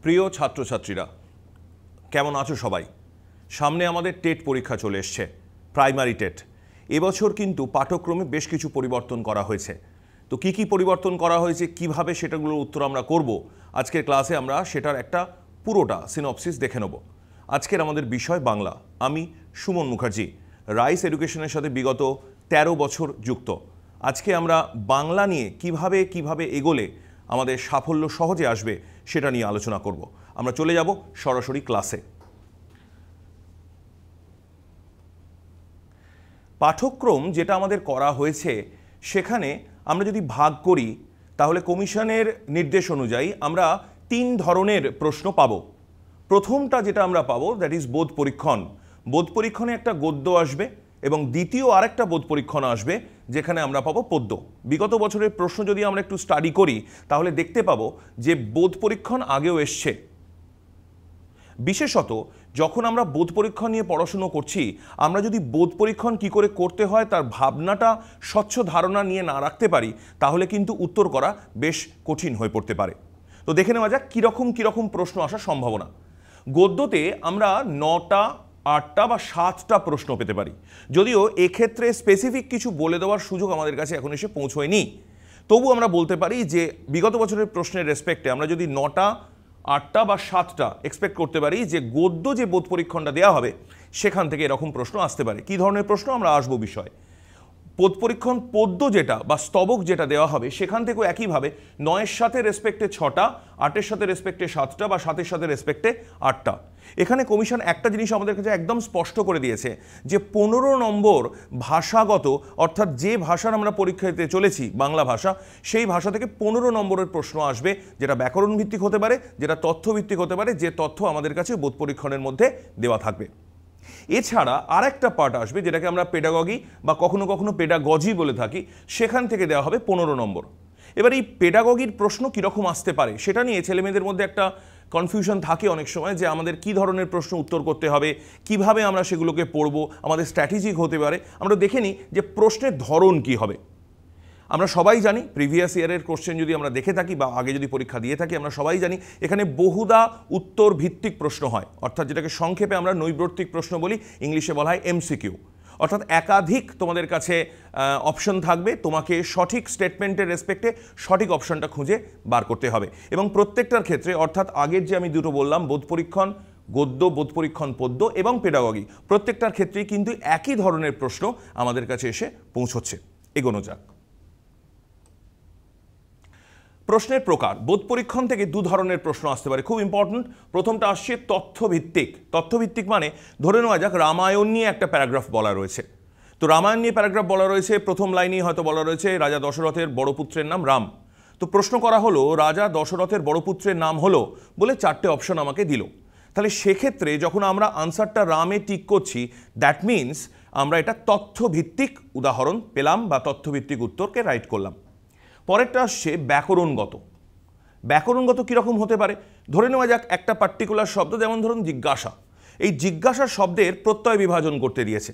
প্রিয় ছাত্রছাত্রীরা, কেমন আছো সবাই? সামনে আমাদের টেট পরীক্ষা চলে এসছে, প্রাইমারি টেট। এবছর কিন্তু পাঠ্যক্রমে বেশ কিছু পরিবর্তন করা হয়েছে। তো কি কি পরিবর্তন করা হয়েছে, কিভাবে সেটাগুলোর উত্তর আমরা করব, আজকের ক্লাসে আমরা সেটার একটা পুরোটা সিনপসিস দেখে নেব। আজকের আমাদের বিষয় বাংলা। আমি সুমন মুখার্জি, রাইস এডুকেশনের সাথে বিগত 13 বছর যুক্ত। আজকে আমরা বাংলা নিয়ে কিভাবে এগোলে আমাদের সাফল্য সহজে আসবে সেটা নিয়ে আলোচনা করব। আমরা চলে যাব সরাসরি ক্লাসে। পাঠ্যক্রম যেটা আমাদের করা হয়েছে সেখানে আমরা যদি ভাগ করি তাহলে কমিশনের নির্দেশ অনুযায়ী আমরা 3 ধরনের প্রশ্ন পাব। প্রথমটা যেটা আমরা পাবো দ্যাট ইজ বোধ পরীক্ষণ। বোধ পরীক্ষণে একটা গদ্য আসবে এবং দ্বিতীয় আরেকটা বোধ পরীক্ষণ আসবে যেখানে আমরা পাবো পদ্য। বিগত বছরের প্রশ্ন যদি আমরা একটু স্টাডি করি তাহলে দেখতে পাবো যে বোধ পরীক্ষণ আগেও এসছে। বিশেষত যখন আমরা বোধ পরীক্ষণ নিয়ে পড়াশুনো করছি, আমরা যদি বোধ পরীক্ষণ কী করে করতে হয় তার ভাবনাটা স্বচ্ছ ধারণা নিয়ে না রাখতে পারি তাহলে কিন্তু উত্তর করা বেশ কঠিন হয়ে পড়তে পারে। তো দেখে নেওয়া যাক কীরকম প্রশ্ন আসার সম্ভাবনা। গদ্যতে আমরা 9টা 8টা বা 7টা প্রশ্ন পেতে পারি, যদিও এক্ষেত্রে স্পেসিফিক কিছু বলে দেওয়ার সুযোগ আমাদের কাছে এখন এসে পৌঁছয়নি। তবু আমরা বলতে পারি যে বিগত বছরের প্রশ্নের রেসপেক্টে আমরা যদি 9টা 8টা বা 7টা এক্সপেক্ট করতে পারি যে গদ্য যে বোধ পরীক্ষণটা দেওয়া হবে সেখান থেকে এরকম প্রশ্ন আসতে পারে। কী ধরনের প্রশ্ন আমরা আসবো বিষয়। বোধ পরীক্ষণ পদ্য যেটা বা স্তবক যেটা দেওয়া হবে সেখান থেকেও একইভাবে 9-এর সাথে রেসপেক্টে 6টা, 8-এর সাথে রেসপেক্টে 7টা বা 7-এর সাথে রেসপেক্টে 8টা। এখানে কমিশন একটা জিনিস আমাদের কাছে একদম স্পষ্ট করে দিয়েছে যে 15 নম্বর ভাষাগত, অর্থাৎ যে ভাষার আমরা পরীক্ষা দিতে চলেছি বাংলা ভাষা, সেই ভাষা থেকে 15 নম্বরের প্রশ্ন আসবে, যেটা ব্যাকরণ ভিত্তিক হতে পারে, যেটা তথ্য ভিত্তিক হতে পারে, যে তথ্য আমাদের কাছে বোধ পরীক্ষণের মধ্যে দেওয়া থাকবে। এছাড়া আরেকটা পার্ট আসবে যেটাকে আমরা পেডাগজি বা কখনো কখনো পেডাগজি বলে থাকি, সেখান থেকে দেওয়া হবে 15 নম্বর। এবার এই পেডাগজির প্রশ্ন কীরকম আসতে পারে সেটা নিয়ে ছেলেমেয়েদের মধ্যে একটা কনফিউশন থাকে অনেক সময়, যে আমাদের কী ধরনের প্রশ্ন উত্তর করতে হবে, কিভাবে আমরা সেগুলোকে পড়বো, আমাদের স্ট্র্যাটেজিক হতে পারে। আমরা দেখে নিই যে প্রশ্নের ধরন কী হবে। আমরা সবাই জানি প্রিভিয়াস ইয়ারের কোশ্চেন যদি আমরা দেখে থাকি বা আগে যদি পরীক্ষা দিয়ে থাকি, আমরা সবাই জানি এখানে বহুদা উত্তর ভিত্তিক প্রশ্ন হয়, অর্থাৎ যেটাকে সংক্ষেপে আমরা নৈর্ব্যক্তিক প্রশ্ন বলি, ইংলিশে বলা হয় এমসিকিউ। অর্থাৎ একাধিক তোমাদের কাছে অপশন থাকবে, তোমাকে সঠিক স্টেটমেন্টের রেসপেক্টে সঠিক অপশনটা খুঁজে বার করতে হবে। এবং প্রত্যেকটার ক্ষেত্রে, অর্থাৎ আগের যে আমি দুটো বললাম বোধ পরীক্ষণ গদ্য, বোধ পরীক্ষণ পদ্য এবং পেডাগজি, প্রত্যেকটার ক্ষেত্রেই কিন্তু একই ধরনের প্রশ্ন আমাদের কাছে এসে পৌঁছচ্ছে। এগোনো যাক। প্রশ্নের প্রকার। বোধ পরীক্ষণ থেকে 2 ধরনের প্রশ্ন আসতে পারে, খুব ইম্পর্টেন্ট। প্রথমটা আসছে তথ্যভিত্তিক। তথ্যভিত্তিক মানে ধরে নেওয়া যাক রামায়ণ নিয়ে একটা প্যারাগ্রাফ বলা রয়েছে। তো রামায়ণ নিয়ে প্যারাগ্রাফ বলা রয়েছে, প্রথম লাইনেই হয়তো বলা রয়েছে রাজা দশরথের বড় পুত্রের নাম রাম। তো প্রশ্ন করা হলো রাজা দশরথের বড় পুত্রের নাম হলো বলে 4টে অপশন আমাকে দিল। তাহলে সেক্ষেত্রে যখন আমরা আনসারটা রামে টিক করছি, দ্যাট মিনস আমরা এটা তথ্যভিত্তিক উদাহরণ পেলাম বা তথ্যভিত্তিক উত্তরকে রাইট করলাম। পরেরটা আসছে ব্যাকরণগত। ব্যাকরণগত কীরকম হতে পারে? ধরে নেওয়া যাক একটা পার্টিকুলার শব্দ, যেমন ধরুন জিজ্ঞাসা। এই জিজ্ঞাসা শব্দের প্রত্যয় বিভাজন করতে দিয়েছে।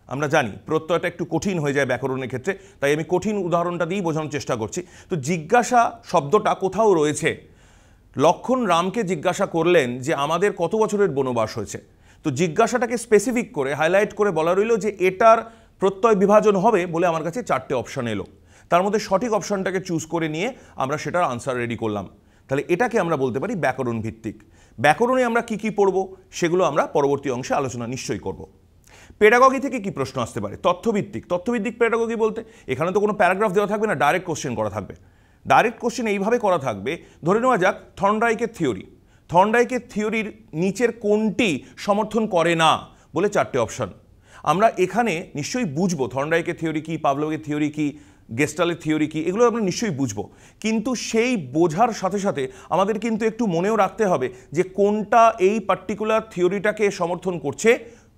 আমরা জানি প্রত্যয়টা একটু কঠিন হয়ে যায় ব্যাকরণের ক্ষেত্রে, তাই আমি কঠিন উদাহরণটা দিয়েই বোঝানোর চেষ্টা করছি। তো জিজ্ঞাসা শব্দটা কোথাও রয়েছে। লক্ষ্মণ রামকে জিজ্ঞাসা করলেন যে আমাদের কত বছরের বনবাস হয়েছে। তো জিজ্ঞাসাটাকে স্পেসিফিক করে হাইলাইট করে বলা রইল যে এটার প্রত্যয় বিভাজন হবে বলে আমার কাছে 4টে অপশন এলো। তার মধ্যে সঠিক অপশনটাকে চুজ করে নিয়ে আমরা সেটার আনসার রেডি করলাম। তাহলে এটাকে আমরা বলতে পারি ব্যাকরণ ভিত্তিক। ব্যাকরণে আমরা কি কি পড়ব সেগুলো আমরা পরবর্তী অংশে আলোচনা নিশ্চয়ই করব। পেডাগজি থেকে কি প্রশ্ন আসতে পারে? তথ্যভিত্তিক। তথ্যভিত্তিক পেডাগজি বলতে এখানে তো কোনো প্যারাগ্রাফ দেওয়া থাকবে না, ডাইরেক্ট কোশ্চেন করা থাকবে। ডাইরেক্ট কোশ্চেন এইভাবে করা থাকবে, ধরে নেওয়া যাক থর্নডাইকের থিওরি। থর্নডাইকের থিওরির নিচের কোনটি সমর্থন করে না বলে 4টে অপশন। আমরা এখানে নিশ্চয়ই বুঝবো থর্নডাইকের থিওরি কি, পাভলোভের থিওরি কি, গেস্টালের থিওরি কি, এগুলো আমরা নিশ্চয়ই বুঝবো। কিন্তু সেই বোঝার সাথে সাথে আমাদের কিন্তু একটু মনেও রাখতে হবে যে কোনটা এই পার্টিকুলার থিওরিটাকে সমর্থন করছে,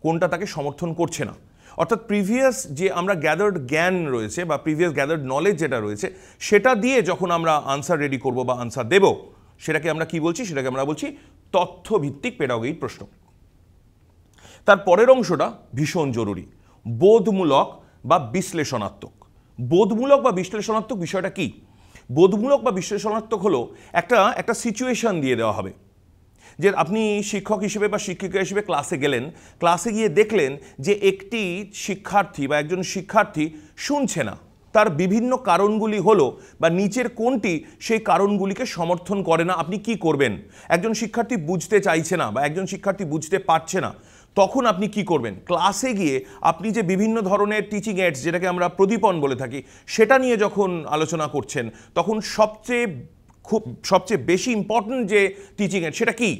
কোনটা তাকে সমর্থন করছে না। অর্থাৎ প্রিভিয়াস যে আমরা গ্যাদার্ড জ্ঞান রয়েছে বা প্রিভিয়াস গ্যাদার্ড নলেজ যেটা রয়েছে সেটা দিয়ে যখন আমরা আনসার রেডি করব বা আনসার দেব, সেটাকে আমরা কি বলছি? সেটাকে আমরা বলছি তথ্যভিত্তিক পেডাগজি প্রশ্ন। তার পরের অংশটা ভীষণ জরুরি, বোধমূলক বা বিশ্লেষণাত্মক। বোধমূলক বা বিশ্লেষণাত্মক বিষয়টা কি? বোধমূলক বা বিশ্লেষণাত্মক হলো একটা সিচুয়েশন দিয়ে দেওয়া হবে। যে আপনি শিক্ষক হিসেবে বা শিক্ষিকা হিসেবে ক্লাসে গেলেন, ক্লাসে গিয়ে দেখলেন যে একটি শিক্ষার্থী বা একজন শিক্ষার্থী শুনছে না, তার বিভিন্ন কারণগুলি হলো বা নিচের কোনটি সেই কারণগুলিকে সমর্থন করে না, আপনি কি করবেন? একজন শিক্ষার্থী বুঝতে চাইছে না বা একজন শিক্ষার্থী বুঝতে পারছে না, তখন আপনি কি করবেন? ক্লাসে গিয়ে আপনি যে বিভিন্ন ধরনের টিচিং এইডস, যেটাকে আমরা প্রদীপন বলে থাকি, সেটা নিয়ে যখন আলোচনা করছেন, তখন সবচেয়ে বেশি ইম্পর্টেন্ট যে টিচিং এইড সেটা কি?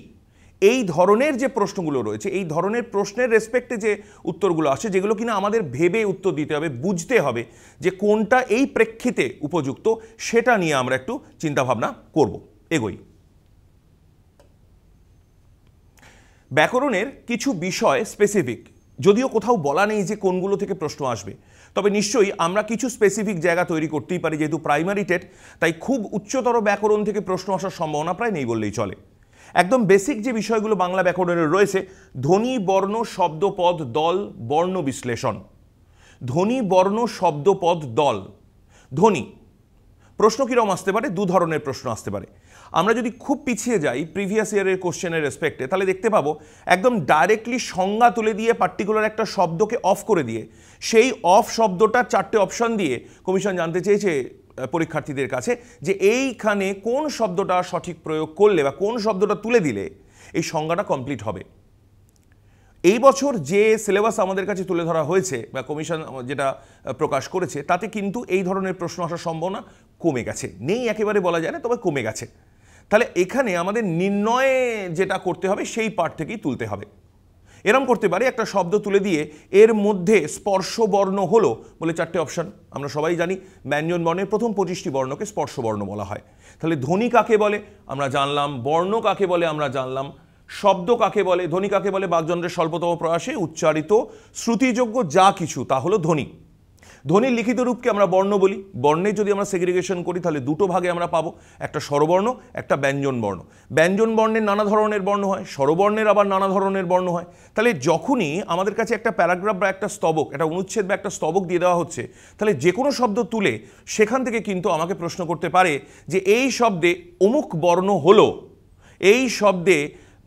এই ধরনের যে প্রশ্নগুলো রয়েছে, এই ধরনের প্রশ্নের রেসপেক্টে যে উত্তরগুলো আসে, যেগুলো কিনা আমাদের ভেবে উত্তর দিতে হবে, বুঝতে হবে যে কোনটা এই প্রেক্ষিতে উপযুক্ত, সেটা নিয়ে আমরা একটু চিন্তাভাবনা করব। এগোই। ব্যাকরণের কিছু বিষয় স্পেসিফিক, যদিও কোথাও বলা নেই যে কোনগুলো থেকে প্রশ্ন আসবে, তবে নিশ্চয়ই আমরা কিছু স্পেসিফিক জায়গা তৈরি করতেই পারি। যেহেতু প্রাইমারি টেট, তাই খুব উচ্চতর ব্যাকরণ থেকে প্রশ্ন আসার সম্ভাবনা প্রায় নেই বললেই চলে। একদম বেসিক যে বিষয়গুলো বাংলা ব্যাকরণের রয়েছে: ধ্বনি, বর্ণ, শব্দপদ, দল, বর্ণ বিশ্লেষণ। ধ্বনি, বর্ণ, শব্দপদ, দল। ধ্বনি প্রশ্ন কীরকম আসতে পারে? দু ধরনের প্রশ্ন আসতে পারে। আমরা যদি খুব পিছিয়ে যাই প্রিভিয়াস ইয়ারের কোশ্চেনের রেসপেক্টে, তাহলে দেখতে পাবো একদম ডাইরেক্টলি সংজ্ঞা তুলে দিয়ে পার্টিকুলার একটা শব্দকে অফ করে দিয়ে সেই অফ শব্দটা 4টে অপশন দিয়ে কমিশন জানতে চেয়েছে পরীক্ষার্থীদের কাছে যে এইখানে কোন শব্দটা সঠিক প্রয়োগ করলে বা কোন শব্দটা তুলে দিলে এই সংজ্ঞাটা কমপ্লিট হবে। এই বছর যে সিলেবাস আমাদের কাছে তুলে ধরা হয়েছে বা কমিশন যেটা প্রকাশ করেছে, তাতে কিন্তু এই ধরনের প্রশ্ন আসার সম্ভাবনা কমে গেছে। নেই একেবারে বলা যায় না, তবে কমে গেছে। তাহলে এখানে আমাদের নির্ণয়ে যেটা করতে হবে সেই পার্ট থেকেই তুলতে হবে। এরম করতে পারে, একটা শব্দ তুলে দিয়ে এর মধ্যে স্পর্শ বর্ণ হলো বলে 4টে অপশন। আমরা সবাই জানি ব্যঞ্জন বর্ণের প্রথম 25টি বর্ণকে স্পর্শ বর্ণ বলা হয়। তাহলে ধ্বনি কাকে বলে আমরা জানলাম, বর্ণ কাকে বলে আমরা জানলাম, শব্দ কাকে বলে, ধ্বনি কাকে বলে বাকযন্ত্রের স্বল্পতম প্রয়াসে উচ্চারিত শ্রুতিযোগ্য যা কিছু তা হলো ধ্বনি। ধ্বনির লিখিত রূপকে আমরা বর্ণ বলি। বর্ণে যদি আমরা সেগ্রিগেশন করি তাহলে দুটো ভাগে আমরা পাবো, একটা স্বরবর্ণ, একটা ব্যঞ্জন বর্ণ। ব্যঞ্জন বর্ণের নানা ধরনের বর্ণ হয়, স্বরবর্ণের আবার নানা ধরনের বর্ণ হয়। তাহলে যখনই আমাদের কাছে একটা প্যারাগ্রাফ বা একটা স্তবক, একটা অনুচ্ছেদ বা একটা স্তবক দিয়ে দেওয়া হচ্ছে, তাহলে যে কোনো শব্দ তুলে সেখান থেকে কিন্তু আমাকে প্রশ্ন করতে পারে যে এই শব্দে অমুক বর্ণ হলো, এই শব্দে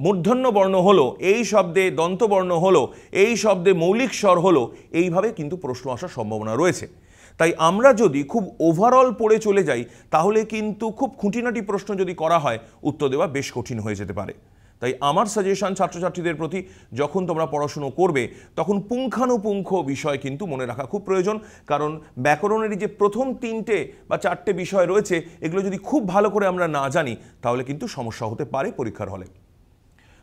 মূর্ধন্য বর্ণ হলো, এই শব্দে দন্তবর্ণ হলো, এই শব্দে মৌলিক স্বর হলো, এইভাবে কিন্তু প্রশ্ন আসার সম্ভাবনা রয়েছে। তাই আমরা যদি খুব ওভারঅল পড়ে চলে যাই তাহলে কিন্তু খুব খুঁটিনাটি প্রশ্ন যদি করা হয় উত্তর দেওয়া বেশ কঠিন হয়ে যেতে পারে। তাই আমার সাজেশন ছাত্রছাত্রীদের প্রতি, যখন তোমরা পড়াশুনো করবে তখন পুঙ্খানুপুঙ্খ বিষয় কিন্তু মনে রাখা খুব প্রয়োজন। কারণ ব্যাকরণের যে প্রথম 3টে বা 4টে বিষয় রয়েছে, এগুলো যদি খুব ভালো করে আমরা না জানি তাহলে কিন্তু সমস্যা হতে পারে পরীক্ষার হলে।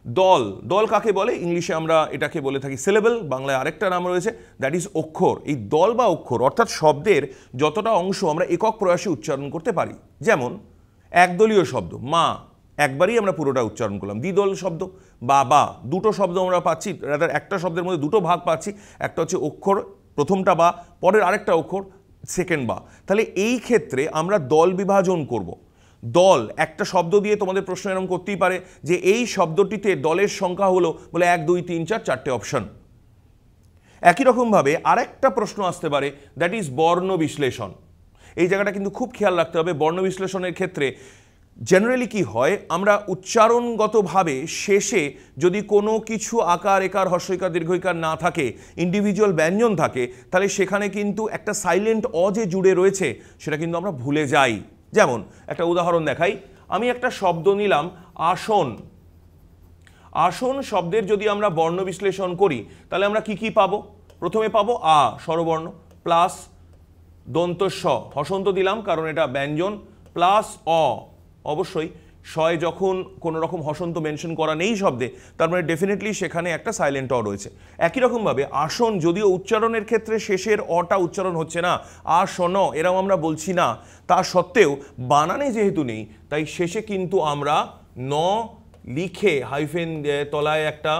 দল, দল কাকে বলে? ইংলিশে আমরা এটাকে বলে থাকি সিলেবল, বাংলায় আরেকটা নাম রয়েছে, দ্যাট ইজ অক্ষর। এই দল বা অক্ষর অর্থাৎ শব্দের যতটা অংশ আমরা একক প্রয়াসে উচ্চারণ করতে পারি। যেমন একদলীয় শব্দ মা, একবারই আমরা পুরোটা উচ্চারণ করলাম। দ্বিদল শব্দ বাবা, দুটো শব্দ আমরা পাচ্ছি, রাদার একটা শব্দের মধ্যে দুটো ভাগ পাচ্ছি, একটা হচ্ছে অক্ষর প্রথমটা বা, পরের আরেকটা অক্ষর সেকেন্ড বা। তাহলে এই ক্ষেত্রে আমরা দল বিভাজন করব। দল একটা শব্দ দিয়ে তোমাদের প্রশ্ন এরকম করতেই পারে যে এই শব্দটিতে দলের সংখ্যা হলো বলে 1 2 3 4 4টে অপশন। একই রকমভাবে আরেকটা প্রশ্ন আসতে পারে, দ্যাট ইজ বর্ণ বিশ্লেষণ। এই জায়গাটা কিন্তু খুব খেয়াল রাখতে হবে। বর্ণ বিশ্লেষণের ক্ষেত্রে জেনারেলি কি হয়, আমরা উচ্চারণগতভাবে শেষে যদি কোনো কিছু আকার, একার, হর্ষইকার, দীর্ঘইকার না থাকে, ইন্ডিভিজুয়াল ব্যঞ্জন থাকে, তাহলে সেখানে কিন্তু একটা সাইলেন্ট অ যে জুড়ে রয়েছে সেটা কিন্তু আমরা ভুলে যাই। যেমন একটা উদাহরণ দেখাই, আমি একটা শব্দ নিলাম আসন। আসন শব্দের যদি আমরা বর্ণ বিশ্লেষণ করি তাহলে আমরা কি কি পাবো? প্রথমে পাবো আ স্বরবর্ণ, প্লাস দন্ত স, হসন্ত দিলাম কারণ এটা ব্যঞ্জন, প্লাস অ। অবশ্যই শয়ে যখন কোনো রকম হসন্ত মেনশন করা নেই শব্দে, তার মানে ডেফিনেটলি সেখানে একটা সাইলেন্ট অ রয়েছে। একই রকমভাবে আসন, যদিও উচ্চারণের ক্ষেত্রে শেষের অটা উচ্চারণ হচ্ছে না, আসন এরকম আমরা বলছি না, তা সত্ত্বেও বানানে যেহেতু নেই তাই শেষে কিন্তু আমরা ন লিখে হাইফেন তলায় একটা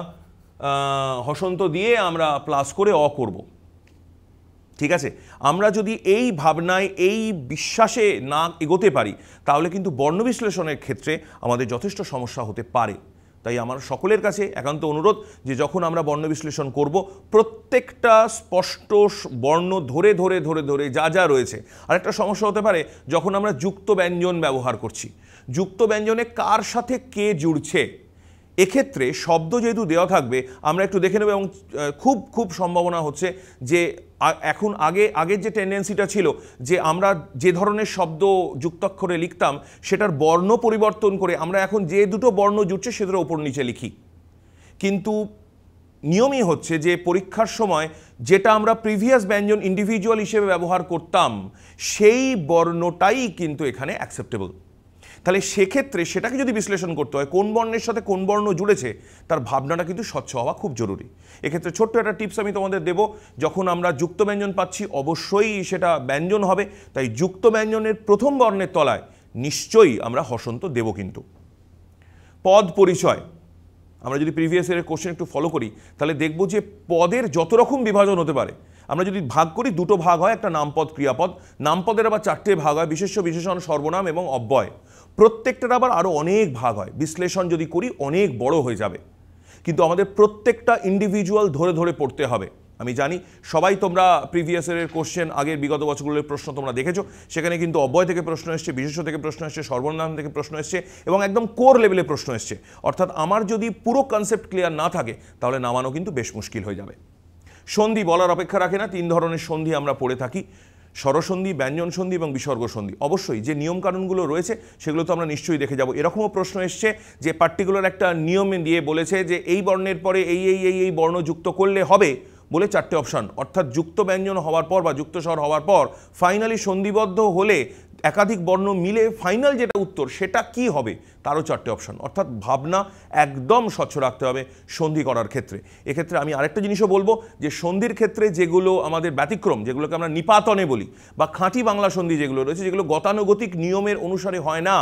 হসন্ত দিয়ে আমরা প্লাস করে অ করব। ঠিক আছে, আমরা যদি এই ভাবনায়, এই বিশ্বাসে না এগোতে পারি তাহলে কিন্তু বর্ণ বিশ্লেষণের ক্ষেত্রে আমাদের যথেষ্ট সমস্যা হতে পারে। তাই আমার সকলের কাছে একান্ত অনুরোধ যে যখন আমরা বর্ণ বিশ্লেষণ করব প্রত্যেকটা স্পষ্ট বর্ণ ধরে ধরে ধরে ধরে যা যা রয়েছে। আরেকটা সমস্যা হতে পারে যখন আমরা যুক্ত ব্যঞ্জন ব্যবহার করছি, যুক্ত ব্যঞ্জনে কার সাথে কে জুড়ছে এক্ষেত্রে শব্দ যেহেতু দেওয়া থাকবে আমরা একটু দেখে নেব, এবং খুব খুব সম্ভাবনা হচ্ছে যে এখন আগের যে টেন্ডেন্সিটা ছিল যে আমরা যে ধরনের শব্দ যুক্তাক্ষরে লিখতাম সেটার বর্ণ পরিবর্তন করে আমরা এখন যে দুটো বর্ণ জুটছে সেটার ওপর নিচে লিখি, কিন্তু নিয়মই হচ্ছে যে পরীক্ষার সময় যেটা আমরা প্রিভিয়াস ব্যঞ্জন ইন্ডিভিজুয়াল হিসেবে ব্যবহার করতাম সেই বর্ণটাই কিন্তু এখানে অ্যাকসেপ্টেবল। তাহলে সেক্ষেত্রে সেটাকে যদি বিশ্লেষণ করতে হয় কোন বর্ণের সাথে কোন বর্ণ জুড়েছে তার ভাবনাটা কিন্তু স্বচ্ছ হওয়া খুব জরুরি। এক্ষেত্রে ছোট্ট একটা টিপস আমি তোমাদের দেব, যখন আমরা যুক্ত ব্যঞ্জন পাচ্ছি অবশ্যই সেটা ব্যঞ্জন হবে, তাই যুক্ত ব্যঞ্জনের প্রথম বর্ণের তলায় নিশ্চয়ই আমরা হসন্ত দেব। কিন্তু পদ পরিচয় আমরা যদি প্রিভিয়াস ইয়ারের কোশ্চেন একটু ফলো করি তাহলে দেখব যে পদের যত রকম বিভাজন হতে পারে আমরা যদি ভাগ করি দুটো ভাগ হয়, একটা নামপদ ক্রিয়াপদ, নামপদের আবার চারটে ভাগ হয়, বিশেষ্য বিশেষণ সর্বনাম এবং অব্যয়, প্রত্যেকটার আবার আরও অনেক ভাগ হয়, বিশ্লেষণ যদি করি অনেক বড় হয়ে যাবে, কিন্তু আমাদের প্রত্যেকটা ইন্ডিভিজুয়াল ধরে ধরে পড়তে হবে। আমি জানি সবাই তোমরা প্রিভিয়াস ইয়ারের কোশ্চেন আগের বিগত বছরগুলোর প্রশ্ন তোমরা দেখেছো, সেখানে কিন্তু অব্যয় থেকে প্রশ্ন এসছে, বিশেষ্য থেকে প্রশ্ন এসছে, সর্বনাম থেকে প্রশ্ন এসছে এবং একদম কোর লেভেলে প্রশ্ন এসছে। অর্থাৎ আমার যদি পুরো কনসেপ্ট ক্লিয়ার না থাকে তাহলে নামানো কিন্তু বেশ মুশকিল হয়ে যাবে। সন্ধি বলার অপেক্ষা রাখে না, 3 ধরনের সন্ধি আমরা পড়ে থাকি, স্বরসন্ধি, ব্যঞ্জন সন্ধি এবং বিসর্গ সন্ধি। অবশ্যই যে নিয়মকানুনগুলো রয়েছে সেগুলো তো আমরা নিশ্চয়ই দেখে যাব। এরকমও প্রশ্ন এসছে যে পার্টিকুলার একটা নিয়মে দিয়ে বলেছে যে এই বর্ণের পরে এই এই এই এই বর্ণ যুক্ত করলে হবে বলে 4টে অপশান, অর্থাৎ যুক্ত ব্যঞ্জন হওয়ার পর বা যুক্ত স্বর হওয়ার পর ফাইনালি সন্ধিবদ্ধ হলে একাধিক বর্ণ মিলে ফাইনাল যেটা উত্তর সেটা কি হবে তারও 4টে অপশান। অর্থাৎ ভাবনা একদম স্বচ্ছ রাখতে হবে সন্ধি করার ক্ষেত্রে। এক্ষেত্রে আমি আরেকটা জিনিসও বলবো যে সন্ধির ক্ষেত্রে যেগুলো আমাদের ব্যতিক্রম, যেগুলোকে আমরা নিপাতনে বলি বা খাঁটি বাংলা সন্ধি যেগুলো রয়েছে, যেগুলো গতানুগতিক নিয়মের অনুসারে হয় না,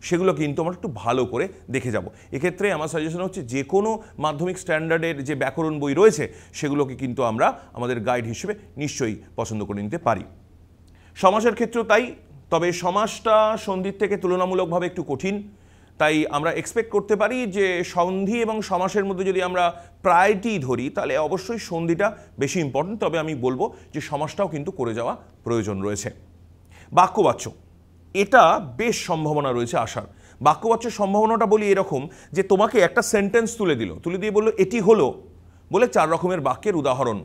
সেগুলো কিন্তু আমরা একটু ভালো করে দেখে যাব। এক্ষেত্রে আমার সাজেশন হচ্ছে যে কোনো মাধ্যমিক স্ট্যান্ডার্ডের যে ব্যাকরণ বই রয়েছে সেগুলোকে কিন্তু আমরা আমাদের গাইড হিসেবে নিশ্চয়ই পছন্দ করে নিতে পারি। সমাসের ক্ষেত্রেও তাই, তবে সমাসটা সন্ধির থেকে তুলনামূলকভাবে একটু কঠিন, তাই আমরা এক্সপেক্ট করতে পারি যে সন্ধি এবং সমাসের মধ্যে যদি আমরা প্রায়োরিটি ধরি তাহলে অবশ্যই সন্ধিটা বেশি ইম্পর্টেন্ট, তবে আমি বলবো যে সমাসটাও কিন্তু করে যাওয়া প্রয়োজন রয়েছে। বাক্যবাচ্য, এটা বেশ সম্ভাবনা রয়েছে আসার। বাক্যবাচ্যের সম্ভাবনাটা বলি এরকম যে তোমাকে একটা সেন্টেন্স তুলে দিয়ে বললো এটি হলো বলে 4 রকমের বাক্যের উদাহরণ,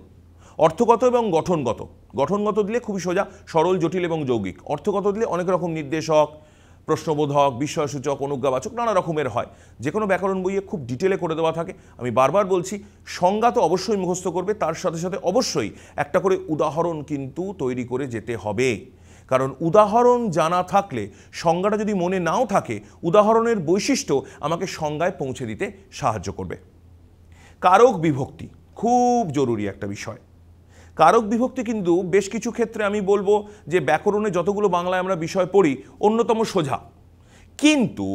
অর্থগত এবং গঠনগত। গঠনগত দিলে খুবই সোজা, সরল, জটিল এবং যৌগিক। অর্থগত দিলে অনেক রকম নির্দেশক, প্রশ্নবোধক, বিস্ময়সূচক, অনুজ্ঞাবাচক নানা রকমের হয়। যে কোনো ব্যাকরণ বইয়ে খুব ডিটেলে করে দেওয়া থাকে। আমি বারবার বলছি সংজ্ঞা তো অবশ্যই মুখস্থ করবে, তার সাথে সাথে অবশ্যই একটা করে উদাহরণ কিন্তু তৈরি করে যেতে হবে, কারণ উদাহরণ জানা থাকলে সংজ্ঞাটা যদি মনে নাও থাকে উদাহরণের বৈশিষ্ট্য আমাকে সংজ্ঞায় পৌঁছে দিতে সাহায্য করবে। কারক বিভক্তি খুব জরুরি একটা বিষয়। কারক বিভক্তি কিন্তু বেশ কিছু ক্ষেত্রে আমি বলবো যে ব্যাকরণে যতগুলো বাংলায় আমরা বিষয় পড়ি অন্যতম সোজা, কিন্তু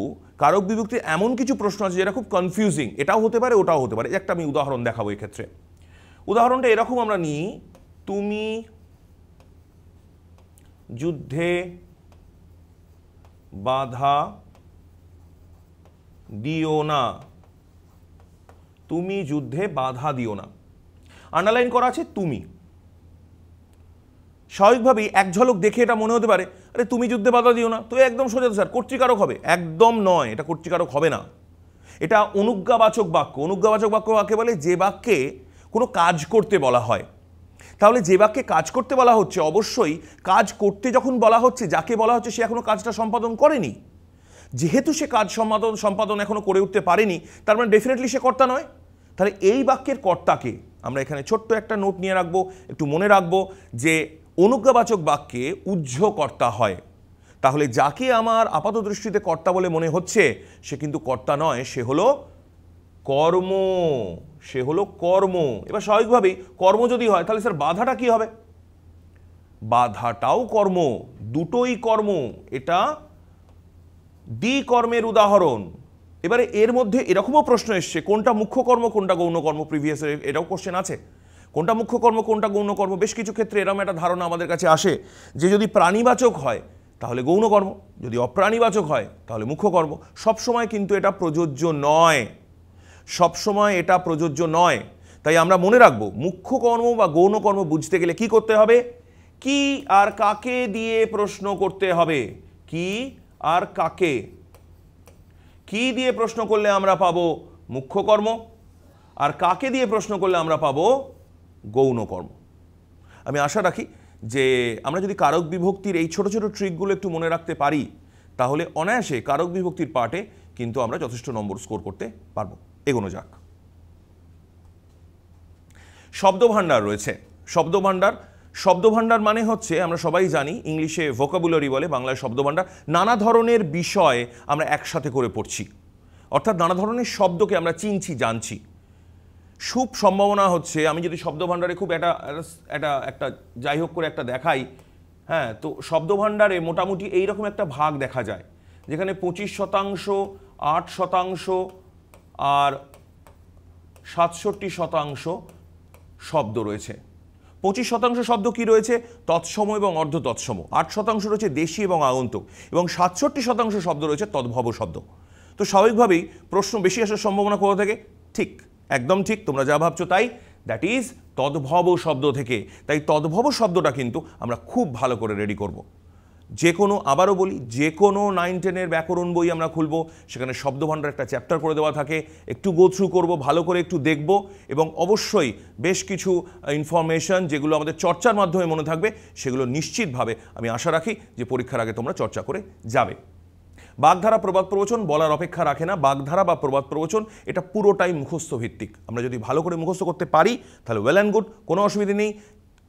কারক বিভক্তির এমন কিছু প্রশ্ন আছে যেটা খুব কনফিউজিং, এটাও হতে পারে ওটাও হতে পারে। একটা আমি উদাহরণ দেখাবো এক্ষেত্রে। উদাহরণটা এরকম আমরা নিই, তুমি যুদ্ধে বাধা দিও না, তুমি যুদ্ধে বাধা দিও না, আন্ডারলাইন করা আছে তুমি। স্বাভাবিকভাবেই এক ঝলক দেখে এটা মনে হতে পারে আরে তুমি যুদ্ধে বাধা দিও না তো একদম সোজা স্যার কর্তৃকারক হবে। একদম নয়, এটা কর্তৃকারক হবে না, এটা অনুজ্ঞাবাচক বাক্য। অনুজ্ঞাবাচক বাক্য কাকে বলে? যে বাক্যে কোনো কাজ করতে বলা হয়। তাহলে যে বাক্যে কাজ করতে বলা হচ্ছে অবশ্যই কাজ করতে যখন বলা হচ্ছে যাকে বলা হচ্ছে সে এখনো কাজটা সম্পাদন করেনি। যেহেতু সে কাজ সম্পাদন এখনো করে উঠতে পারেনি তার মানে ডেফিনেটলি সে কর্তা নয়। তাহলে এই বাক্যের কর্তাকে আমরা এখানে ছোট্ট একটা নোট নিয়ে রাখবো, একটু মনে রাখবো যে অনুজ্ঞাবাচক বাক্যে উহ্য কর্তা হয়। তাহলে যাকে আমার আপাত দৃষ্টিতে কর্তা বলে মনে হচ্ছে সে কিন্তু কর্তা নয়, সে হলো কর্ম, সে হলো কর্ম। এবার স্বাভাবিকভাবেই কর্ম যদি হয় তাহলে স্যার বাধাটা কি হবে? বাধাটাও কর্ম, দুটোই কর্ম। এটা দ্বিকর্মের উদাহরণ। এবারে এর মধ্যে এরকমও প্রশ্ন এসছে কোনটা মুখ্য কর্ম কোনটা গৌণ কর্ম, প্রিভিয়াস এটাও কোশ্চেন আছে। কোনটা মুখ্য কর্ম কোনটা গৌণ কর্ম, বেশ কিছু ক্ষেত্রে এরকম একটা ধারণা আমাদের কাছে আসে যে যদি প্রাণীবাচক হয় তাহলে গৌণ কর্ম, যদি অপ্রাণীবাচক হয় তাহলে মুখ্য কর্ম। সবসময় কিন্তু এটা প্রযোজ্য নয়, সবসময় এটা প্রযোজ্য নয়। তাই আমরা মনে রাখবো মুখ্য কর্ম বা গৌণ কর্ম বুঝতে গেলে কি করতে হবে? কি আর কাকে দিয়ে প্রশ্ন করতে হবে। কি আর কাকে, কি দিয়ে প্রশ্ন করলে আমরা পাবো মুখ্য কর্ম, আর কাকে দিয়ে প্রশ্ন করলে আমরা পাবো গৌণ কর্ম। আমি আশা রাখি যে আমরা যদি কারক বিভক্তির এই ছোট ছোট ট্রিকগুলো একটু মনে রাখতে পারি তাহলে অনায়াসে কারক বিভক্তির পার্টে কিন্তু আমরা যথেষ্ট নম্বর স্কোর করতে পারবো। এগোনো যাক। শব্দভাণ্ডার রয়েছে। শব্দভাণ্ডার মানে হচ্ছে আমরা সবাই জানি ইংলিশে ভোকাবুলারি বলে, বাংলায় শব্দভাণ্ডার। নানা ধরনের বিষয় আমরা একসাথে করে পড়ছি, অর্থাৎ নানা ধরনের শব্দকে আমরা চিনছি, জানছি। খুব সম্ভাবনা হচ্ছে আমি যদি শব্দভাণ্ডারে খুব একটা যাই হোক করে একটা দেখাই, হ্যাঁ, তো শব্দভাণ্ডারে মোটামুটি এইরকম একটা ভাগ দেখা যায় যেখানে 25%, 8% আর 67% শব্দ রয়েছে। 25% শব্দ কি রয়েছে? তৎসম এবং অর্ধ তৎসম। 8% রয়েছে দেশি এবং আগন্তুক, এবং 67% শব্দ রয়েছে তদ্ভব শব্দ। তো স্বাভাবিকভাবেই প্রশ্ন বেশি আসার সম্ভাবনা কোথা থেকে? ঠিক, একদম ঠিক, তোমরা যা ভাবছো তাই, দ্যাট ইজ তদ্ভব শব্দ থেকে। তাই তদ্ভব শব্দটা কিন্তু আমরা খুব ভালো করে রেডি করব। যে কোনো, আবারও বলি, যে কোনো 9-10-এর ব্যাকরণ বই আমরা খুলবো, সেখানে শব্দভাণ্ডার একটা চ্যাপ্টার করে দেওয়া থাকে, একটু গো থ্রু করবো, ভালো করে একটু দেখব, এবং অবশ্যই বেশ কিছু ইনফরমেশন যেগুলো আমাদের চর্চার মাধ্যমে মনে থাকবে সেগুলো নিশ্চিতভাবে আমি আশা রাখি যে পরীক্ষার আগে তোমরা চর্চা করে যাবে। বাগধারা প্রবাদ প্রবচন বলার অপেক্ষা রাখে না। বাগধারা বা প্রবাদ প্রবচন এটা পুরোটাই মুখস্থ ভিত্তিক। আমরা যদি ভালো করে মুখস্থ করতে পারি তাহলে ওয়েল অ্যান্ড গুড, কোনো অসুবিধা নেই।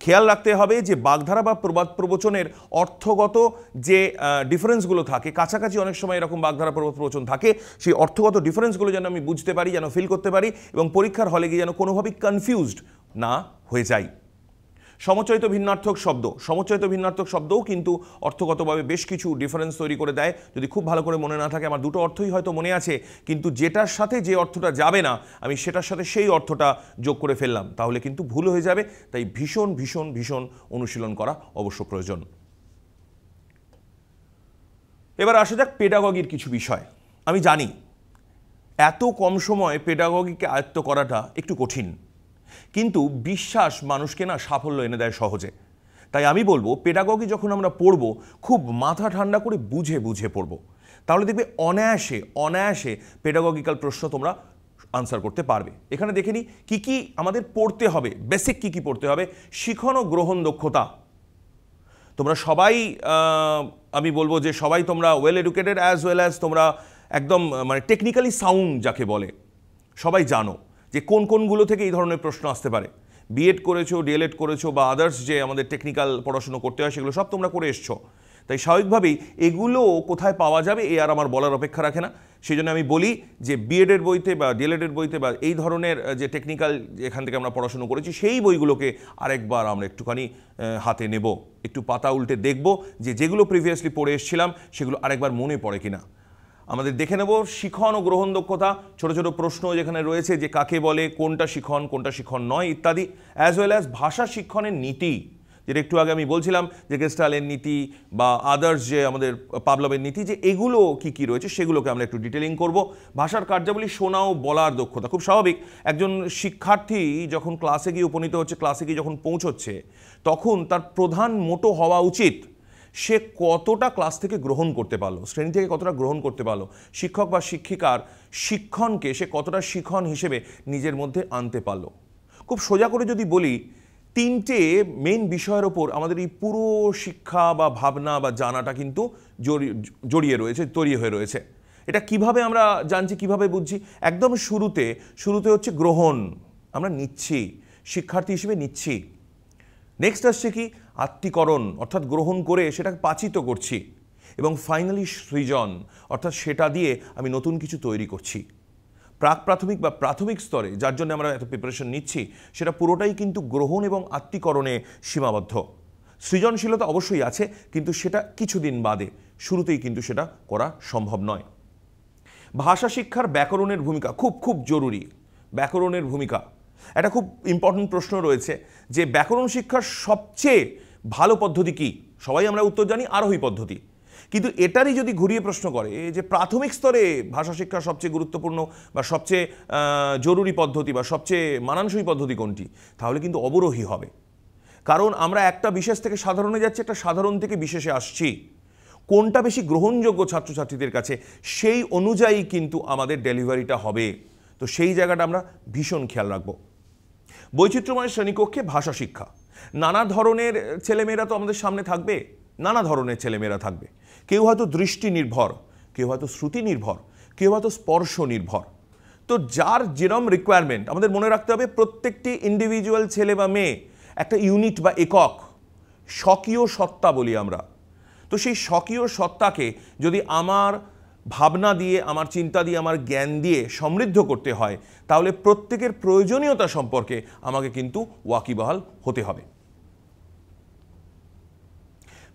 খেয়াল রাখতে হবে যে বাগধারা বা প্রবাদ প্রবচনের অর্থগত যে ডিফারেন্সগুলো থাকে, কাছাকাছি অনেক সময় এরকম বাগধারা প্রবাদ প্রবচন থাকে, সেই অর্থগত ডিফারেন্সগুলো যেন আমি বুঝতে পারি, যেন ফিল করতে পারি, এবং পরীক্ষার হলে গিয়ে যেন কোনোভাবেই কনফিউজড না হয়ে যাই। সমচয়িত ভিন্নার্থক শব্দও কিন্তু অর্থগতভাবে বেশ কিছু ডিফারেন্স তৈরি করে দেয়। যদি খুব ভালো করে মনে না থাকে, আমার দুটো অর্থই হয়তো মনে আছে, কিন্তু যেটার সাথে যে অর্থটা যাবে না আমি সেটার সাথে সেই অর্থটা যোগ করে ফেললাম, তাহলে কিন্তু ভুল হয়ে যাবে। তাই ভীষণ ভীষণ ভীষণ অনুশীলন করা অবশ্য প্রয়োজন। এবার আসা যাক পেডাগগির কিছু বিষয়। আমি জানি এত কম সময়ে পেডাগগিকে আয়ত্ত করাটা একটু কঠিন, কিন্তু বিশ্বাস মানুষকে না সাফল্য এনে দেয় সহজে। তাই আমি বলবো পেডাগগি যখন আমরা পড়ব খুব মাথা ঠান্ডা করে বুঝে বুঝে পড়ব, তাহলে দেখবে অনায়াসে পেডাগগিক্যাল প্রশ্ন তোমরা আনসার করতে পারবে। এখানে দেখে নিই কী কী আমাদের পড়তে হবে, বেসিক কী কী পড়তে হবে। শিখন ও গ্রহণ দক্ষতা। তোমরা সবাই, আমি বলবো যে সবাই তোমরা well educated as well as তোমরা একদম মানে টেকনিক্যালি সাউন্ড যাকে বলে, সবাই জানো যে কোন কোনগুলো থেকে এই ধরনের প্রশ্ন আসতে পারে। বিএড করেছো, ডিএলএড করেছো, বা আদার্স যে আমাদের টেকনিক্যাল পড়াশুনো করতে হয় সেগুলো সব তোমরা করে এসছো। তাই স্বাভাবিকভাবেই এগুলো কোথায় পাওয়া যাবে এ আর আমার বলার অপেক্ষা রাখে না। সেই জন্য আমি বলি যে বিএডের বইতে বা ডিএলএডের বইতে বা এই ধরনের যে টেকনিক্যাল এখান থেকে আমরা পড়াশুনো করেছি সেই বইগুলোকে আরেকবার আমরা একটুখানি হাতে নেব, একটু পাতা উল্টে দেখব যে যেগুলো প্রিভিয়াসলি পড়ে এসেছিলাম সেগুলো আরেকবার মনে পড়ে কিনা। আমাদের দেখে নেব শিখন ও গ্রহণ দক্ষতা, ছোট ছোট প্রশ্ন যেখানে রয়েছে যে কাকে বলে, কোনটা শিখন নয় ইত্যাদি, অ্যাজ ওয়েল অ্যাজ ভাষা শিক্ষণের নীতি, যেটা একটু আগে আমি বলছিলাম যে গেস্টালের নীতি বা আদার্স যে আমাদের পাভলভের নীতি, যে এগুলো কি কি রয়েছে সেগুলোকে আমরা একটু ডিটেলিং করব। ভাষার কার্যাবলী শোনা ও বলার দক্ষতা। খুব স্বাভাবিক, একজন শিক্ষার্থী যখন ক্লাসে গিয়ে উপনীত হচ্ছে, ক্লাসে গিয়ে যখন পৌঁছচ্ছে, তখন তার প্রধান মোটো হওয়া উচিত সে কতটা ক্লাস থেকে গ্রহণ করতে পারলো, শ্রেণী থেকে কতটা গ্রহণ করতে পারলো, শিক্ষক বা শিক্ষিকার শিক্ষণকে সে কতটা শিক্ষণ হিসেবে নিজের মধ্যে আনতে পারলো। খুব সোজা করে যদি বলি, তিনটে মেইন বিষয়ের ওপর আমাদের এই পুরো শিক্ষা বা ভাবনা বা জানাটা কিন্তু জড়িয়ে রয়েছে, তৈরি হয়ে রয়েছে। এটা কিভাবে আমরা জানছি, কিভাবে বুঝছি? একদম শুরুতে হচ্ছে গ্রহণ, আমরা নিচ্ছি, শিক্ষার্থী হিসেবে নিচ্ছি। নেক্সট আসছে কি? আত্মীকরণ, অর্থাৎ গ্রহণ করে সেটাকে পাচিত করছি। এবং ফাইনালি সৃজন, অর্থাৎ সেটা দিয়ে আমি নতুন কিছু তৈরি করছি। প্রাথমিক বা প্রাথমিক স্তরে যার জন্য আমরা এত প্রিপারেশন নিচ্ছি সেটা পুরোটাই কিন্তু গ্রহণ এবং আত্মীকরণে সীমাবদ্ধ। সৃজনশীলতা অবশ্যই আছে, কিন্তু সেটা কিছুদিন বাদে, শুরুতেই কিন্তু সেটা করা সম্ভব নয়। ভাষা শিক্ষার ব্যাকরণের ভূমিকা খুব খুব জরুরি। ব্যাকরণের ভূমিকা একটা খুব ইম্পর্টেন্ট প্রশ্ন রয়েছে যে ব্যাকরণ শিক্ষার সবচেয়ে ভালো পদ্ধতি কি? সবাই আমরা উত্তর জানি আরোহী পদ্ধতি, কিন্তু এটারই যদি ঘুরিয়ে প্রশ্ন করে যে প্রাথমিক স্তরে ভাষা শিক্ষার সবচেয়ে গুরুত্বপূর্ণ বা সবচেয়ে জরুরি পদ্ধতি বা সবচেয়ে মানানসই পদ্ধতি কোনটি, তাহলে কিন্তু অবরোহী হবে। কারণ আমরা একটা বিশেষ থেকে সাধারণে যাচ্ছি, একটা সাধারণ থেকে বিশেষে আসছি। কোনটা বেশি গ্রহণযোগ্য ছাত্রছাত্রীদের কাছে সেই অনুযায়ী কিন্তু আমাদের ডেলিভারিটা হবে। তো সেই জায়গাটা আমরা ভীষণ খেয়াল রাখবো। বৈচিত্র্যময় শ্রেণীকক্ষে ভাষা শিক্ষা, নানা ধরনের ছেলেমেয়েরা তো আমাদের সামনে থাকবে, নানা ধরনের ছেলেমেয়েরা থাকবে। কেউ হয়তো দৃষ্টি নির্ভর, কেউ হয়তো শ্রুতি নির্ভর, কেউ হয়তো স্পর্শ নির্ভর। তো যার যেরম রিকোয়ারমেন্ট, আমাদের মনে রাখতে হবে প্রত্যেকটি ইন্ডিভিজুয়াল ছেলে বা মেয়ে একটা ইউনিট বা একক, স্বকীয় সত্তা বলি আমরা। তো সেই স্বকীয় সত্তাকে যদি আমার ভাবনা দিয়ে, আমার চিন্তা দিয়ে, আমার জ্ঞান দিয়ে সমৃদ্ধ করতে হয়, তাহলে প্রত্যেকের প্রয়োজনীয়তা সম্পর্কে আমাকে কিন্তু ওয়াকিবহাল হতে হবে।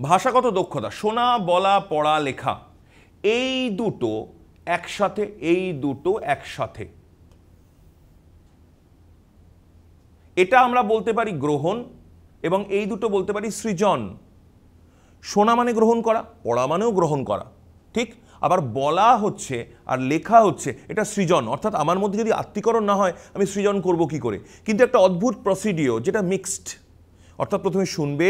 ভাষাগত দক্ষতা, শোনা, বলা, পড়া, লেখা, এই দুটো একসাথে, এটা আমরা বলতে পারি গ্রহণ, এবং এই দুটো বলতে পারি সৃজন। শোনা মানে গ্রহণ করা, পড়া মানেও গ্রহণ করা, ঠিক। আবার বলা হচ্ছে আর লেখা হচ্ছে এটা সৃজন, অর্থাৎ আমার মধ্যে যদি আত্মীকরণ না হয় আমি সৃজন করব কি করে। কিন্তু একটা অদ্ভুত প্রসিডিওর যেটা মিক্সড, অর্থাৎ প্রথমে শুনবে,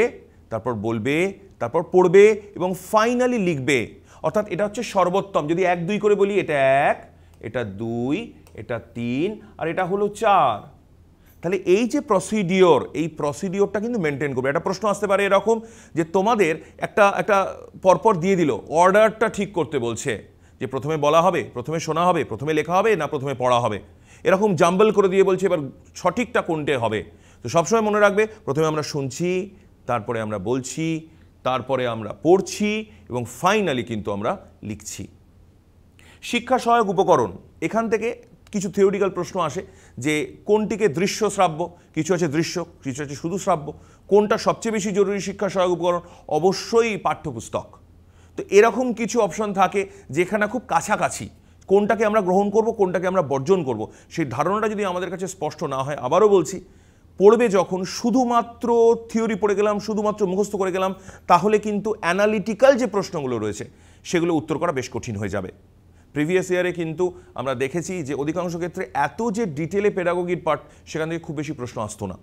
তারপর বলবে, তারপর পড়বে এবং ফাইনালি লিখবে। অর্থাৎ এটা হচ্ছে সর্বোত্তম। যদি 1 2 করে বলি, এটা 1, এটা 2, এটা 3 আর এটা হলো 4, তাহলে এই যে প্রসিডিওর, এই প্রসিডিওরটা কিন্তু মেনটেন করবে। একটা প্রশ্ন আসতে পারে এরকম যে তোমাদের একটা পরপর দিয়ে দিল, অর্ডারটা ঠিক করতে বলছে যে প্রথমে বলা হবে, প্রথমে শোনা হবে, প্রথমে লেখা হবে, না প্রথমে পড়া হবে, এরকম জাম্বল করে দিয়ে বলছে এবার সঠিকটা কোনটে হবে। তো সবসময় মনে রাখবে প্রথমে আমরা শুনছি, তারপরে আমরা বলছি, তারপরে আমরা পড়ছি এবং ফাইনালি কিন্তু আমরা লিখছি। শিক্ষা সহায়ক উপকরণ, এখান থেকে কিছু থিওরিটিক্যাল প্রশ্ন আসে যে কোনটিকে দৃশ্য শ্রাব্য, কিছু আছে দৃশ্য, কিছু আছে শুধু শ্রাব্য, কোনটা সবচেয়ে বেশি জরুরি শিক্ষা সহায়ক উপকরণ? অবশ্যই পাঠ্যপুস্তক। তো এরকম কিছু অপশন থাকে যেখানে খুব কাছাকাছি কোনটাকে আমরা গ্রহণ করব, কোনটাকে আমরা বর্জন করব, সেই ধারণাটা যদি আমাদের কাছে স্পষ্ট না হয়, আবারও বলছি, পড়বে যখন শুধুমাত্র থিওরি পড়ে গেলাম, শুধুমাত্র মুখস্থ করে গেলাম, তাহলে কিন্তু অ্যানালিটিক্যাল যে প্রশ্নগুলো রয়েছে সেগুলো উত্তর করা বেশ কঠিন হয়ে যাবে। প্রিভিয়াস ইয়ারে কিন্তু আমরা দেখেছি যে অধিকাংশ ক্ষেত্রে এত যে ডিটেলে পেডাগোগির পার্ট, সেখান থেকে খুব বেশি প্রশ্ন আসতো না।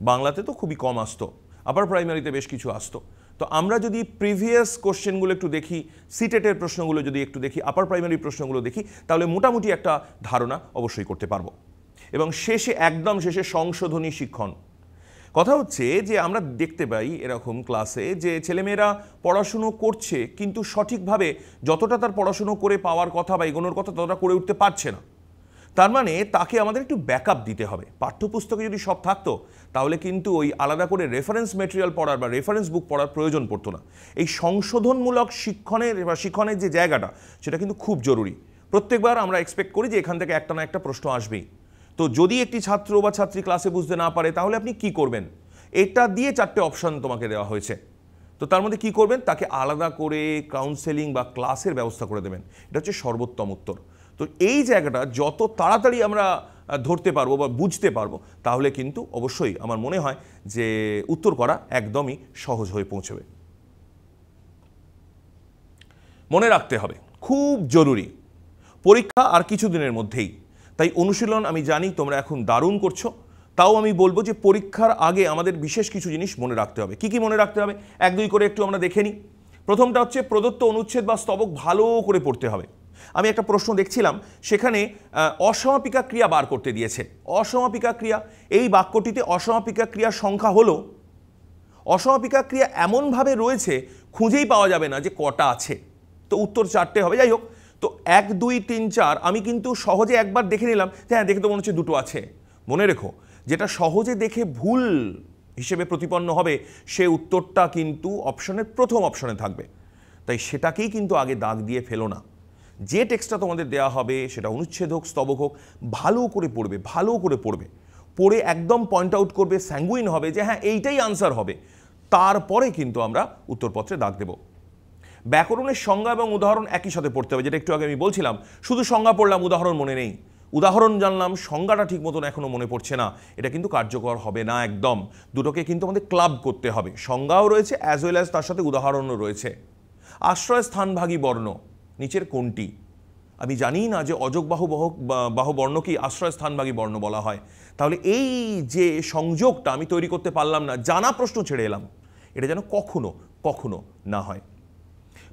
বাংলাতে তো খুবই কম আসতো, আপার প্রাইমারিতে বেশ কিছু আসতো। তো আমরা যদি প্রিভিয়াস কোশ্চেনগুলো একটু দেখি, সিটেটের প্রশ্নগুলো যদি একটু দেখি, আপার প্রাইমারি প্রশ্নগুলো দেখি, তাহলে মোটামুটি একটা ধারণা অবশ্যই করতে পারবো। এবং শেষে, একদম শেষে সংশোধনী শিক্ষণ। কথা হচ্ছে যে আমরা দেখতে পাই এরকম ক্লাসে যে ছেলেমেয়েরা পড়াশুনো করছে কিন্তু সঠিকভাবে যতটা তার পড়াশুনো করে পাওয়ার কথা বা এগোনোর কথা ততটা করে উঠতে পারছে না। তার মানে তাকে আমাদের একটু ব্যাকআপ দিতে হবে। পাঠ্যপুস্তকে যদি সব থাকতো তাহলে কিন্তু ওই আলাদা করে রেফারেন্স মেটেরিয়াল পড়ার বা রেফারেন্স বুক পড়ার প্রয়োজন পড়তো না। এই সংশোধনমূলক শিক্ষণের যে জায়গাটা, সেটা কিন্তু খুব জরুরি। প্রত্যেকবার আমরা এক্সপেক্ট করি যে এখান থেকে একটা না একটা প্রশ্ন আসবেই। তো যদি একটি ছাত্র বা ছাত্রী ক্লাসে বুঝতে না পারে, তাহলে আপনি কি করবেন? এটা দিয়ে 4টে অপশন তোমাকে দেওয়া হয়েছে। তো তার মধ্যে কি করবেন? তাকে আলাদা করে কাউন্সেলিং বা ক্লাসের ব্যবস্থা করে দেবেন। এটা হচ্ছে সর্বোত্তম উত্তর। তো এই জায়গাটা যত তাড়াতাড়ি আমরা ধরতে পারবো বা বুঝতে পারবো, তাহলে কিন্তু অবশ্যই আমার মনে হয় যে উত্তর করা একদমই সহজ হয়ে পৌঁছবে। মনে রাখতে হবে, খুব জরুরি, পরীক্ষা আর কিছু দিনের মধ্যেই। তাই অনুশীলন আমি জানি তোমরা এখন দারুণ করছো, তাও আমি বলবো যে পরীক্ষার আগে আমাদের বিশেষ কিছু জিনিস মনে রাখতে হবে। কি কি মনে রাখতে হবে 1 2 করে একটু আমরা দেখে নিই। প্রথমটা হচ্ছে প্রদত্ত অনুচ্ছেদ বা স্তবক ভালো করে পড়তে হবে। আমি একটা প্রশ্ন দেখছিলাম, সেখানে অসমাপিকা ক্রিয়া বার করতে দিয়েছে। অসমাপিকা ক্রিয়া, এই বাক্যটিতে অসমাপিকা ক্রিয়ার সংখ্যা হলো, অসমাপিকা ক্রিয়া এমনভাবে রয়েছে খুঁজেই পাওয়া যাবে না যে কটা আছে। তো উত্তর 4টে হবে। যাই হোক, তো 1 2 3 4 আমি কিন্তু সহজে একবার দেখে নিলাম, হ্যাঁ দেখে তো মনে হচ্ছে 2টো আছে। মনে রেখো, যেটা সহজে দেখে ভুল হিসেবে প্রতিপন্ন হবে সে উত্তরটা কিন্তু অপশনের প্রথম অপশনে থাকবে। তাই সেটাকেই কিন্তু আগে দাগ দিয়ে ফেলো না। যে টেক্সটটা তোমাদের দেওয়া হবে, সেটা অনুচ্ছেদ হোক, স্তবক হোক, ভালো করে পড়বে, ভালো করে পড়বে, পড়ে একদম পয়েন্ট আউট করবে, স্যাঙ্গুইন হবে যে হ্যাঁ এইটাই আনসার হবে। তারপরে কিন্তু আমরা উত্তরপত্রে দাগ দেব। ব্যাকরণের সংজ্ঞা এবং উদাহরণ একই সাথে পড়তে হবে, যেটা একটু আগে আমি বলছিলাম। শুধু সংজ্ঞা পড়লাম, উদাহরণ মনে নেই, উদাহরণ জানলাম, সংজ্ঞাটা ঠিক মতন এখনো মনে পড়ছে না, এটা কিন্তু কার্যকর হবে না একদম। দুটোকে কিন্তু আমাদের ক্লাব করতে হবে, সংজ্ঞাও রয়েছে অ্যাজ ওয়েল অ্যাজ তার সাথে উদাহরণও রয়েছে। আশ্রয় স্থানভাগী বর্ণ নিচের কোনটি? আমি জানি না যে অযোগ বাহু বর্ণকেই আশ্রয় স্থানভাগী বর্ণ বলা হয়। তাহলে এই যে সংযোগটা আমি তৈরি করতে পারলাম না, জানা প্রশ্ন ছেড়ে এলাম, এটা যেন কখনো কখনো না হয়।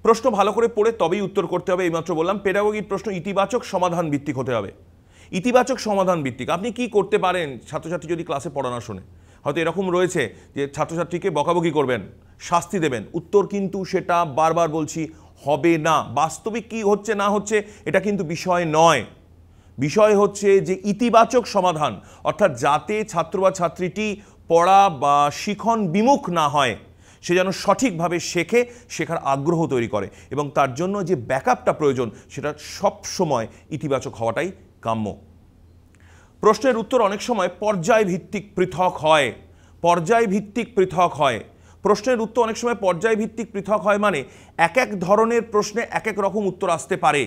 প্রশ্ন ভালো করে পড়ে তবেই উত্তর করতে হবে। এইমাত্র বললাম পেডাগোগিক প্রশ্ন ইতিবাচক সমাধান ভিত্তিক হতে হবে। ইতিবাচক সমাধান ভিত্তিক আপনি কি করতে পারেন ছাত্রছাত্রী যদি ক্লাসে পড়ানো শোনে, হয়তো এরকম রয়েছে যে ছাত্রছাত্রীকে বকাবকি করবেন, শাস্তি দেবেন, উত্তর কিন্তু সেটা বারবার বলছি হবে না। বাস্তবিক কি হচ্ছে না হচ্ছে এটা কিন্তু বিষয় নয়, বিষয় হচ্ছে যে ইতিবাচক সমাধান, অর্থাৎ যাতে ছাত্র বা ছাত্রীটি পড়া বা শিখন বিমুখ না হয়, সে যেন সঠিকভাবে শেখে, শেখার আগ্রহ তৈরি করে, এবং তার জন্য যে ব্যাকআপটা প্রয়োজন সেটা সব সময় ইতিবাচক হওয়াটাই কাম্য। প্রশ্নের উত্তর অনেক সময় পর্যায়ভিত্তিক পৃথক হয়, পর্যায়ভিত্তিক পৃথক হয়। প্রশ্নের উত্তর অনেক সময় পর্যায়ভিত্তিক পৃথক হয় মানে এক এক ধরনের প্রশ্নে এক এক রকম উত্তর আসতে পারে।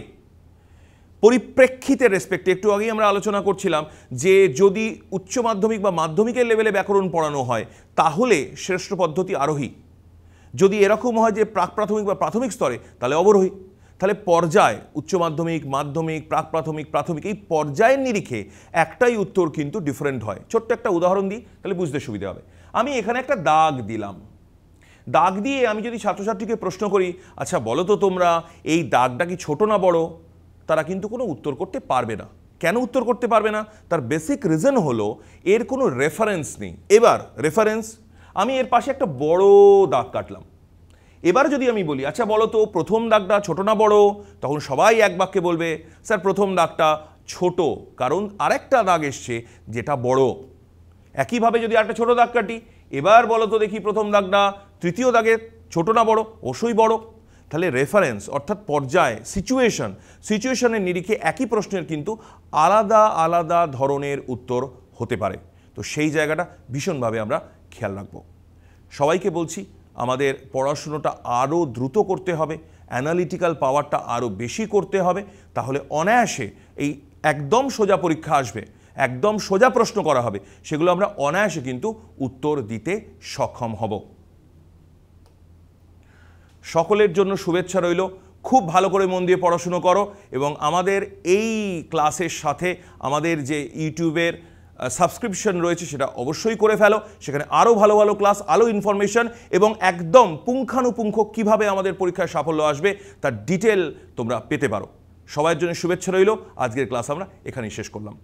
পরিপ্রেক্ষিতের রেসপেক্টে একটু আগেই আমরা আলোচনা করছিলাম যে যদি উচ্চ মাধ্যমিক বা মাধ্যমিকের লেভেলে ব্যাকরণ পড়ানো হয় তাহলে শ্রেষ্ঠ পদ্ধতি আরোহী, যদি এরকম হয় যে প্রাক প্রাথমিক বা প্রাথমিক স্তরে তাহলে অবরোহী। তাহলে পর্যায় উচ্চ মাধ্যমিক, মাধ্যমিক, প্রাক প্রাথমিক, প্রাথমিক, এই পর্যায়ের নিরিখে একটাই উত্তর কিন্তু ডিফারেন্ট হয়। ছোট্ট একটা উদাহরণ দিই তাহলে বুঝতে সুবিধা হবে। আমি এখানে একটা দাগ দিলাম, দাগ দিয়ে আমি যদি ছাত্রছাত্রীকে প্রশ্ন করি আচ্ছা বলো তো তোমরা এই দাগটা কি ছোট না বড়, তারা কিন্তু কোনো উত্তর করতে পারবে না। কেন উত্তর করতে পারবে না? তার বেসিক রিজন হলো এর কোনো রেফারেন্স নেই। এবার রেফারেন্স, আমি এর পাশে একটা বড় দাগ কাটলাম। এবার যদি আমি বলি আচ্ছা বলো তো প্রথম দাগটা ছোট না বড়, তখন সবাই এক বাক্যে বলবে স্যার প্রথম দাগটা ছোট, কারণ আরেকটা দাগ এসছে যেটা বড়। একইভাবে যদি একটা ছোট দাগ কাটি, এবার বলো তো দেখি প্রথম দাগটা তৃতীয় দাগের ছোট না বড়, অবশ্যই বড়। তাহলে রেফারেন্স অর্থাৎ পর্যায়, সিচুয়েশনের নিরিখে একই প্রশ্নের কিন্তু আলাদা আলাদা ধরনের উত্তর হতে পারে। তো সেই জায়গাটা ভীষণভাবে আমরা খেয়াল রাখবো। সবাইকে বলছি আমাদের পড়াশুনোটা আরও দ্রুত করতে হবে, অ্যানালিটিক্যাল পাওয়ারটা আরও বেশি করতে হবে, তাহলে অনায়াসে এই একদম সোজা পরীক্ষা আসবে, একদম সোজা প্রশ্ন করা হবে, সেগুলো আমরা অনায়াসে কিন্তু উত্তর দিতে সক্ষম হব। সকলের জন্য শুভেচ্ছা রইল, খুব ভালো করে মন দিয়ে পড়াশুনো করো, এবং আমাদের এই ক্লাসের সাথে আমাদের যে ইউটিউবের সাবস্ক্রিপশন রয়েছে সেটা অবশ্যই করে ফেলো। সেখানে আরও ভালো ভালো ক্লাস, আরও ইনফরমেশন এবং একদম পুঙ্খানুপুঙ্খ কীভাবে আমাদের পরীক্ষায় সাফল্য আসবে তার ডিটেল তোমরা পেতে পারো। সবার জন্য শুভেচ্ছা রইল। আজকের ক্লাস আমরা এখানেই শেষ করলাম।